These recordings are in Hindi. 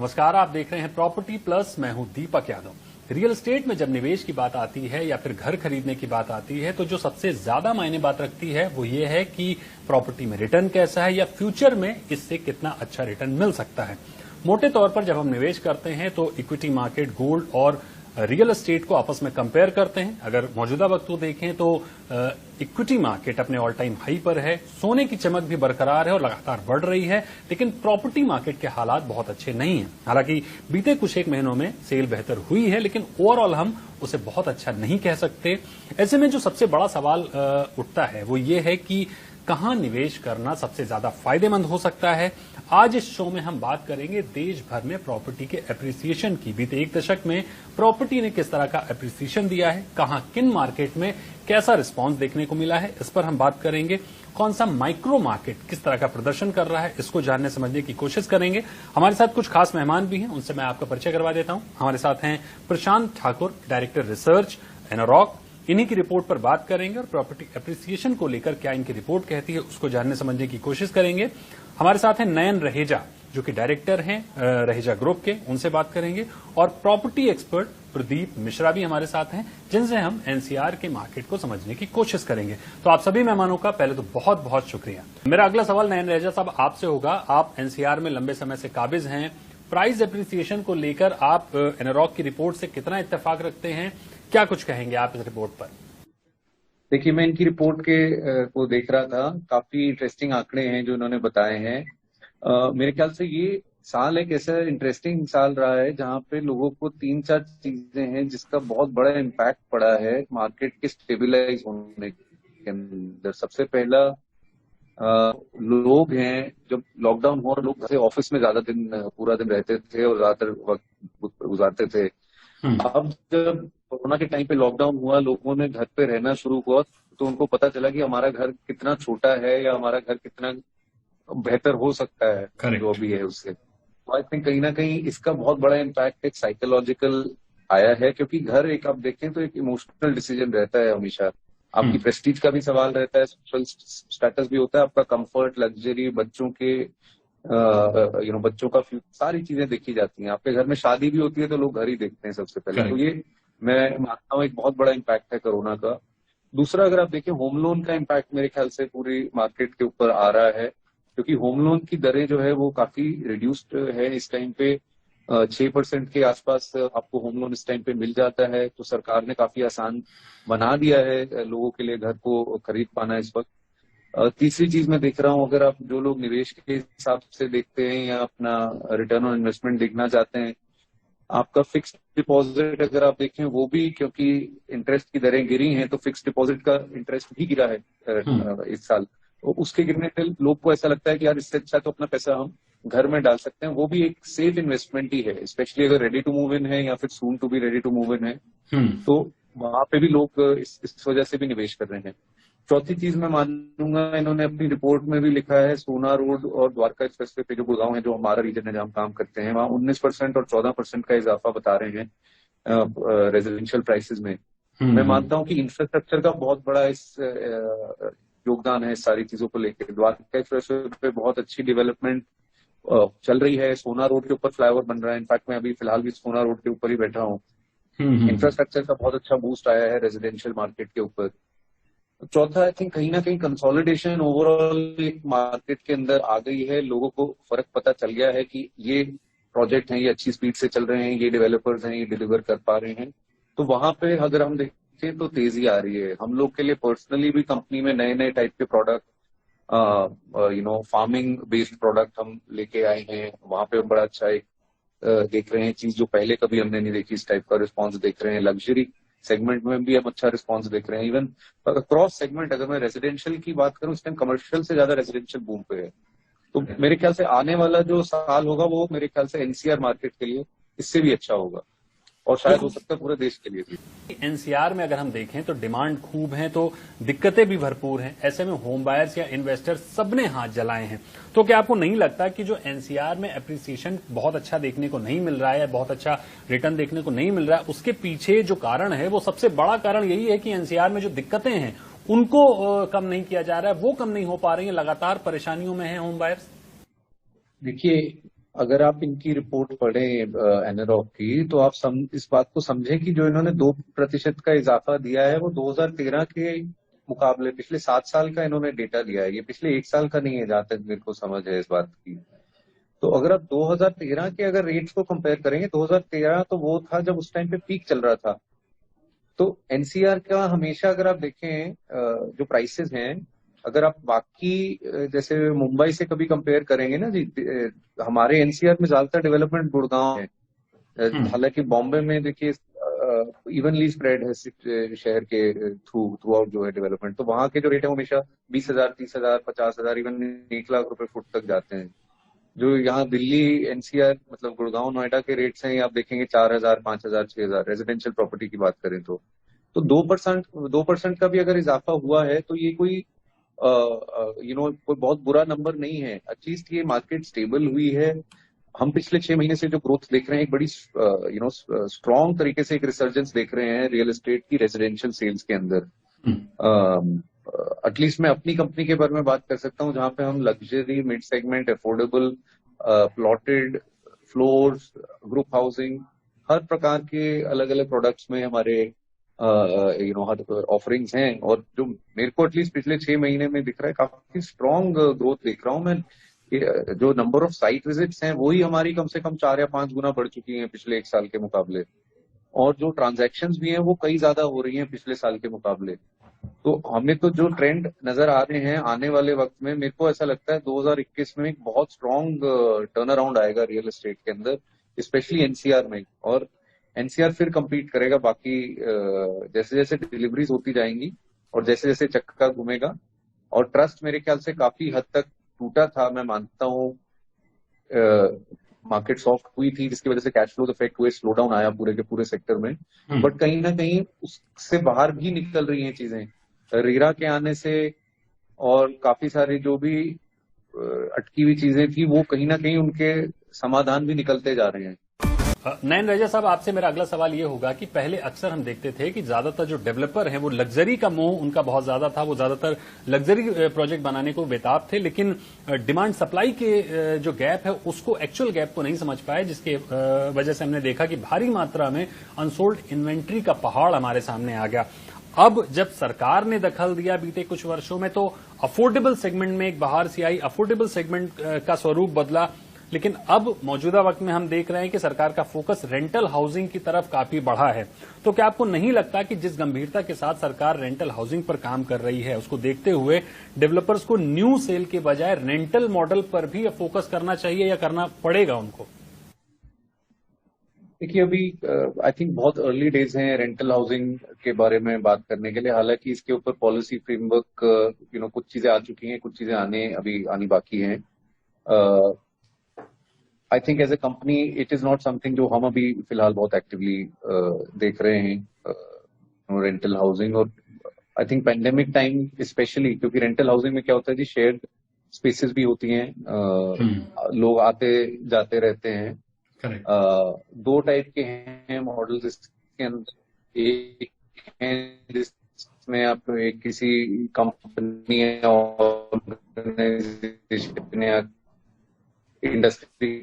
नमस्कार, आप देख रहे हैं प्रॉपर्टी प्लस। मैं हूं दीपक यादव। रियल एस्टेट में जब निवेश की बात आती है या फिर घर खरीदने की बात आती है तो जो सबसे ज्यादा मायने बात रखती है वो ये है कि प्रॉपर्टी में रिटर्न कैसा है या फ्यूचर में इससे कितना अच्छा रिटर्न मिल सकता है। मोटे तौर पर जब हम निवेश करते हैं तो इक्विटी मार्केट, गोल्ड और रियल एस्टेट को आपस में कंपेयर करते हैं। अगर मौजूदा वक्त को देखें तो इक्विटी मार्केट अपने ऑल टाइम हाई पर है, सोने की चमक भी बरकरार है और लगातार बढ़ रही है, लेकिन प्रॉपर्टी मार्केट के हालात बहुत अच्छे नहीं हैं। हालांकि बीते कुछ एक महीनों में सेल बेहतर हुई है, लेकिन ओवरऑल हम उसे बहुत अच्छा नहीं कह सकते। ऐसे में जो सबसे बड़ा सवाल उठता है वो ये है कि कहां निवेश करना सबसे ज्यादा फायदेमंद हो सकता है। आज इस शो में हम बात करेंगे देश भर में प्रॉपर्टी के एप्रिसिएशन की। बीते एक दशक में प्रॉपर्टी ने किस तरह का एप्रिसिएशन दिया है, कहां किन मार्केट में कैसा रिस्पांस देखने को मिला है, इस पर हम बात करेंगे। कौन सा माइक्रो मार्केट किस तरह का प्रदर्शन कर रहा है, इसको जानने समझने की कोशिश करेंगे। हमारे साथ कुछ खास मेहमान भी हैं, उनसे मैं आपका परिचय करवा देता हूं। हमारे साथ हैं Prashant Thakur, director research Anarock. इन्हीं की रिपोर्ट पर बात करेंगे और प्रॉपर्टी एप्रिसिएशन को लेकर क्या इनकी रिपोर्ट कहती है उसको जानने समझने की कोशिश करेंगे। हमारे साथ हैं नयन रहेजा, जो कि डायरेक्टर हैं रहेजा ग्रुप के, उनसे बात करेंगे। और प्रॉपर्टी एक्सपर्ट प्रदीप मिश्रा भी हमारे साथ हैं, जिनसे हम एनसीआर के मार्केट को समझने की कोशिश करेंगे। तो आप सभी मेहमानों का पहले तो बहुत बहुत शुक्रिया। मेरा अगला सवाल नयन रहेजा साहब आपसे होगा। आप एनसीआर में लंबे समय से काबिज हैं, प्राइस एप्रिसिएशन को लेकर आप एनरॉक की रिपोर्ट से कितना इत्तेफाक रखते हैं, क्या कुछ कहेंगे आप इस रिपोर्ट पर? देखिए, मैं इनकी रिपोर्ट को देख रहा था। काफी इंटरेस्टिंग आंकड़े हैं जो इन्होंने बताए हैं। मेरे ख्याल से ये साल एक ऐसा इंटरेस्टिंग साल रहा है जहां पे लोगों को 3-4 चीजें हैं जिसका बहुत बड़ा इम्पैक्ट पड़ा है मार्केट के स्टेबिलाईज होने के अंदर। सबसे पहला लोग हैं, जब लॉकडाउन हुआ लोग घर से ऑफिस में ज्यादा दिन पूरा दिन रहते थे और ज्यादातर वक्त गुजारते थे। अब जब कोरोना के टाइम पे लॉकडाउन हुआ, लोगों ने घर पे रहना शुरू हुआ तो उनको पता चला कि हमारा घर कितना छोटा है या हमारा घर कितना बेहतर हो सकता है जो भी है उससे। तो आई थिंक कहीं ना कहीं इसका बहुत बड़ा इम्पैक्ट एक साइकोलॉजिकल आया है, क्योंकि घर एक आप देखें तो एक इमोशनल डिसीजन रहता है हमेशा। आपकी प्रेस्टीज का भी सवाल रहता है, सोशल स्टेटस भी होता है, आपका कंफर्ट, लग्जरी, बच्चों के बच्चों का सारी चीजें देखी जाती हैं। आपके घर में शादी भी होती है तो लोग घर ही देखते हैं सबसे पहले। तो ये मैं मानता हूँ एक बहुत बड़ा इम्पैक्ट है कोरोना का। दूसरा, अगर आप देखें होम लोन का इम्पैक्ट मेरे ख्याल से पूरी मार्केट के ऊपर आ रहा है, क्योंकि होम लोन की दरें जो है वो काफी रिड्यूस्ड है इस टाइम पे। 6% के आसपास आपको होम लोन इस टाइम पे मिल जाता है। तो सरकार ने काफी आसान बना दिया है लोगों के लिए घर को खरीद पाना इस वक्त। तीसरी चीज मैं देख रहा हूँ, अगर आप जो लोग निवेश के हिसाब से देखते हैं या अपना रिटर्न ऑन इन्वेस्टमेंट देखना चाहते हैं, आपका फिक्स्ड डिपॉजिट अगर आप देखें वो भी, क्योंकि इंटरेस्ट की दरें गिरी हैं तो फिक्स्ड डिपॉजिट का इंटरेस्ट भी गिरा है इस साल। तो उसके गिरने से लोग को ऐसा लगता है कि यार इससे अच्छा तो अपना पैसा हम घर में डाल सकते हैं। वो भी एक सेफ इन्वेस्टमेंट ही है, स्पेशली अगर रेडी टू मूव इन है या फिर soon to be ready to move in है। तो वहां पे भी लोग इस वजह से भी निवेश कर रहे हैं। चौथी चीज मैं मानूंगा, इन्होंने अपनी रिपोर्ट में भी लिखा है, सोना रोड और द्वारका एक्सप्रेसवे पे जो गुड़गांव है, जो हमारा रीजन है जहां हम काम करते हैं, वहां 19% और 14% का इजाफा बता रहे हैं रेजिडेंशियल प्राइसेस में। मैं मानता हूं कि इंफ्रास्ट्रक्चर का बहुत बड़ा इस योगदान है इस सारी चीजों को लेकर। द्वारका एक्सप्रेसवे पे बहुत अच्छी डेवलपमेंट चल रही है। सोना रोड के ऊपर फ्लाईओवर बन रहा है। इनफैक्ट मैं अभी फिलहाल भी सोना रोड के ऊपर ही बैठा हूँ। इंफ्रास्ट्रक्चर का बहुत अच्छा बूस्ट आया है रेजिडेंशियल मार्केट के ऊपर। चौथा, आई थिंक कहीं ना कहीं कंसोलिडेशन ओवरऑल एक मार्केट के अंदर आ गई है। लोगों को फर्क पता चल गया है कि ये प्रोजेक्ट हैं, ये अच्छी स्पीड से चल रहे हैं, ये डेवलपर्स हैं, ये डिलीवर कर पा रहे हैं। तो वहां पे अगर हम देखें तो तेजी आ रही है। हम लोग के लिए पर्सनली भी कंपनी में नए नए टाइप के प्रोडक्ट, फार्मिंग बेस्ड प्रोडक्ट हम लेके आए हैं। वहां पे बड़ा अच्छा एक देख रहे हैं चीज जो पहले कभी हमने नहीं देखी, इस टाइप का रिस्पॉन्स देख रहे हैं। लग्जरी सेगमेंट में भी हम अच्छा रिस्पांस देख रहे हैं। इवन क्रॉस सेगमेंट, अगर मैं रेजिडेंशियल की बात करूं, इस टाइम कमर्शियल से ज्यादा रेजिडेंशियल बूम पे है। तो मेरे ख्याल से आने वाला जो साल होगा वो मेरे ख्याल से एनसीआर मार्केट के लिए इससे भी अच्छा होगा, और शायद हो सकता है पूरे देश के लिए भी। एनसीआर में अगर हम देखें तो डिमांड खूब है तो दिक्कतें भी भरपूर हैं। ऐसे में होम बायर्स या इन्वेस्टर्स सबने हाथ जलाए हैं। तो क्या आपको नहीं लगता कि जो एनसीआर में एप्रिसिएशन बहुत अच्छा देखने को नहीं मिल रहा है, बहुत अच्छा रिटर्न देखने को नहीं मिल रहा है, उसके पीछे जो कारण है वो सबसे बड़ा कारण यही है कि एनसीआर में जो दिक्कतें हैं उनको कम नहीं किया जा रहा है, वो कम नहीं हो पा रही है, लगातार परेशानियों में है होम बायर्स? देखिए, अगर आप इनकी रिपोर्ट पढ़ें एनरॉक की, तो आप इस बात को समझें कि जो इन्होंने 2% का इजाफा दिया है वो 2013 के मुकाबले पिछले 7 साल का इन्होंने डेटा दिया है। ये पिछले 1 साल का नहीं है, जहां तक मेरे को समझ है इस बात की। तो अगर आप 2013 के अगर रेट्स को कंपेयर करेंगे, 2013 तो वो था जब उस टाइम पे पीक चल रहा था। तो एनसीआर का हमेशा अगर आप देखें जो प्राइसेस हैं, अगर आप बाकी जैसे मुंबई से कभी कंपेयर करेंगे ना जी, हमारे एनसीआर में ज्यादातर डेवलपमेंट गुड़गांव है। हालांकि बॉम्बे में देखिए इवनली स्प्रेड है शहर के थ्रू आउट जो है डेवलपमेंट, तो वहां के जो रेट है हमेशा 20,000, 30,000, 50,000, इवन 1 लाख रुपए फुट तक जाते हैं। जो यहाँ दिल्ली एनसीआर मतलब गुड़गांव नोएडा के रेट्स हैं, आप देखेंगे 4,000, 5,000, 6,000 रेजिडेंशियल प्रॉपर्टी की बात करें तो। 2% का भी अगर इजाफा हुआ है तो ये कोई कोई बहुत बुरा नंबर नहीं है। एटलीस्ट ये मार्केट स्टेबल हुई है। हम पिछले 6 महीने से जो ग्रोथ देख रहे हैं, एक बड़ी स्ट्रॉन्ग तरीके से एक रिसर्जेंस देख रहे हैं रियल एस्टेट की रेजिडेंशियल सेल्स के अंदर। एटलीस्ट मैं अपनी कंपनी के बारे में बात कर सकता हूँ, जहां पे हम luxury, mid segment, affordable, plotted, floors, group housing, हर प्रकार के अलग अलग प्रोडक्ट्स में हमारे ऑफरिंग्स हैं। और जो मेरे को एटलीस्ट पिछले 6 महीने में दिख रहा है, काफी स्ट्रॉन्ग ग्रोथ दिख रहा हूँ मैं। जो नंबर ऑफ साइट विजिट्स हैं वही हमारी कम से कम 4 या 5 गुना बढ़ चुकी हैं पिछले 1 साल के मुकाबले। और जो ट्रांजैक्शंस भी हैं वो कई ज्यादा हो रही हैं पिछले साल के मुकाबले। तो हमें तो जो ट्रेंड नजर आ रहे हैं आने वाले वक्त में, मेरे को ऐसा लगता है 2021 में एक बहुत स्ट्रॉन्ग टर्न अराउंड आएगा रियल एस्टेट के अंदर, स्पेशली एनसीआर में। और एनसीआर फिर compete करेगा बाकी जैसे जैसे डिलीवरीज होती जाएंगी और जैसे जैसे चक्का घूमेगा। और ट्रस्ट मेरे ख्याल से काफी हद तक टूटा था, मैं मानता हूँ। मार्केट सॉफ्ट हुई थी जिसकी वजह से कैश फ्लो इफेक्ट हुए, स्लो डाउन आया पूरे के पूरे सेक्टर में। बट कहीं ना कहीं उससे बाहर भी निकल रही हैं चीजें रेरा के आने से। और काफी सारी जो भी अटकी हुई चीजें थी वो कहीं ना कहीं उनके समाधान भी निकलते जा रहे हैं। नयन रैजा साहब, आपसे मेरा अगला सवाल ये होगा कि पहले अक्सर हम देखते थे कि ज्यादातर जो डेवलपर हैं वो लग्जरी का मोह उनका बहुत ज्यादा था, वो ज्यादातर लग्जरी प्रोजेक्ट बनाने को बेताब थे, लेकिन डिमांड सप्लाई के जो गैप है उसको, एक्चुअल गैप को नहीं समझ पाए, जिसके वजह से हमने देखा कि भारी मात्रा में अनसोल्ड इन्वेंट्री का पहाड़ हमारे सामने आ गया। अब जब सरकार ने दखल दिया बीते कुछ वर्षों में, तो अफोर्डेबल सेगमेंट में एक बहार सी आई, अफोर्डेबल सेगमेंट का स्वरूप बदला। लेकिन अब मौजूदा वक्त में हम देख रहे हैं कि सरकार का फोकस रेंटल हाउसिंग की तरफ काफी बढ़ा है। तो क्या आपको नहीं लगता कि जिस गंभीरता के साथ सरकार रेंटल हाउसिंग पर काम कर रही है, उसको देखते हुए डेवलपर्स को न्यू सेल के बजाय रेंटल मॉडल पर भी फोकस करना चाहिए या करना पड़ेगा उनको? देखिए, अभी आई थिंक बहुत अर्ली डेज हैं रेंटल हाउसिंग के बारे में बात करने के लिए। हालांकि इसके ऊपर पॉलिसी फ्रेमवर्क कुछ चीजें आ चुकी हैं, कुछ चीजें आनी बाकी हैं। I think as a company it is not something जो हम अभी फिलहाल बहुत एक्टिवली देख रहे हैं रेंटल हाउसिंग। और I think pandemic time specially, क्योंकि रेंटल हाउसिंग में क्या होता है जी, शेयर्ड स्पेसेस भी होती हैं, लोग आते जाते रहते हैं। दो टाइप के हैं मॉडल्स इसके अंदर। एक है जिसमें आप किसी कंपनी या इंडस्ट्री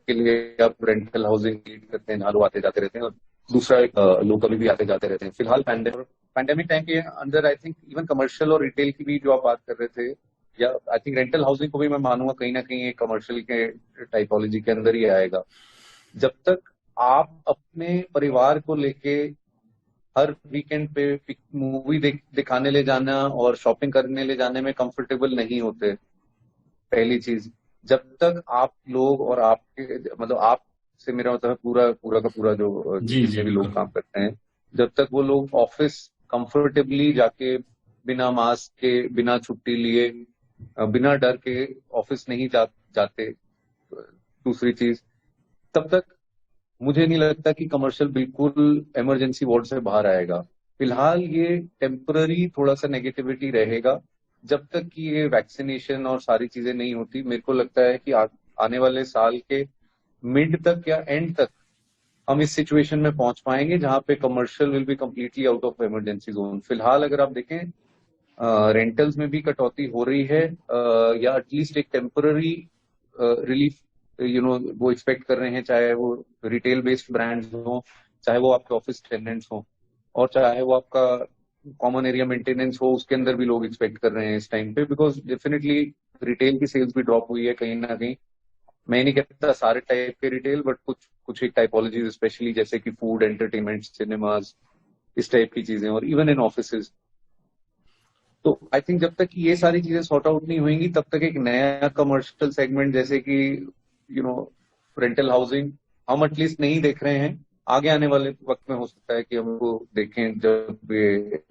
के लिए आप रेंटल हाउसिंग लीड करते हैं, जहाँ लोग आते जाते रहते हैं। और दूसरा एक लोग कभी भी आते जाते रहते हैं। फिलहाल पैंडेमिक टाइम के अंदर आई थिंक इवन कमर्शियल और रिटेल की भी जो आप बात कर रहे थे, या आई थिंक रेंटल हाउसिंग को भी मैं मानूंगा कहीं ना कहीं एक कमर्शियल के टाइपोलॉजी के अंदर ही आएगा। जब तक आप अपने परिवार को लेके हर वीकेंड पे मूवी दिखाने ले जाना और शॉपिंग करने ले जाने में कंफर्टेबल नहीं होते, पहली चीज। जब तक आप लोग और आपके मतलब आप से मेरा मतलब है पूरा का पूरा जो जितने भी लोग काम करते हैं, जब तक वो लोग ऑफिस कंफर्टेबली जाके बिना मास्क के, बिना छुट्टी लिए, बिना डर के ऑफिस नहीं जाते, दूसरी चीज, तब तक मुझे नहीं लगता कि कमर्शियल बिल्कुल इमरजेंसी वार्ड से बाहर आएगा। फिलहाल ये टेम्पररी थोड़ा सा नेगेटिविटी रहेगा जब तक कि ये वैक्सीनेशन और सारी चीजें नहीं होती। मेरे को लगता है कि आने वाले साल के मिड तक या एंड तक हम इस सिचुएशन में पहुंच पाएंगे जहां पे commercial will be completely out of emergency zone. फिलहाल अगर आप देखें रेंटल्स में भी कटौती हो रही है, या एटलीस्ट एक टेम्पररी रिलीफ वो एक्सपेक्ट कर रहे हैं, चाहे वो रिटेल बेस्ड ब्रांड्स हो, चाहे वो आपके ऑफिस टेनेंट्स हो, और चाहे वो आपका कॉमन एरिया मेंटेनेंस हो, उसके अंदर भी लोग एक्सपेक्ट कर रहे हैं इस टाइम पे, बिकॉज डेफिनेटली रिटेल की सेल्स भी ड्रॉप हुई है कहीं ना कहीं। मैं नहीं कहता सारे टाइप के रिटेल, बट कुछ कुछ एक टाइपोलॉजीज स्पेशली, जैसे कि फूड, एंटरटेनमेंट, सिनेमाज, इस टाइप की चीजें, और इवन इन ऑफिसेज। तो आई थिंक जब तक ये सारी चीजें सॉर्ट आउट नहीं होंगी, तब तक एक नया कमर्शियल सेगमेंट जैसे कि यू नो रेंटल हाउसिंग हम एटलीस्ट नहीं देख रहे हैं। आगे आने वाले वक्त में हो सकता है कि हमको देखें, जब ये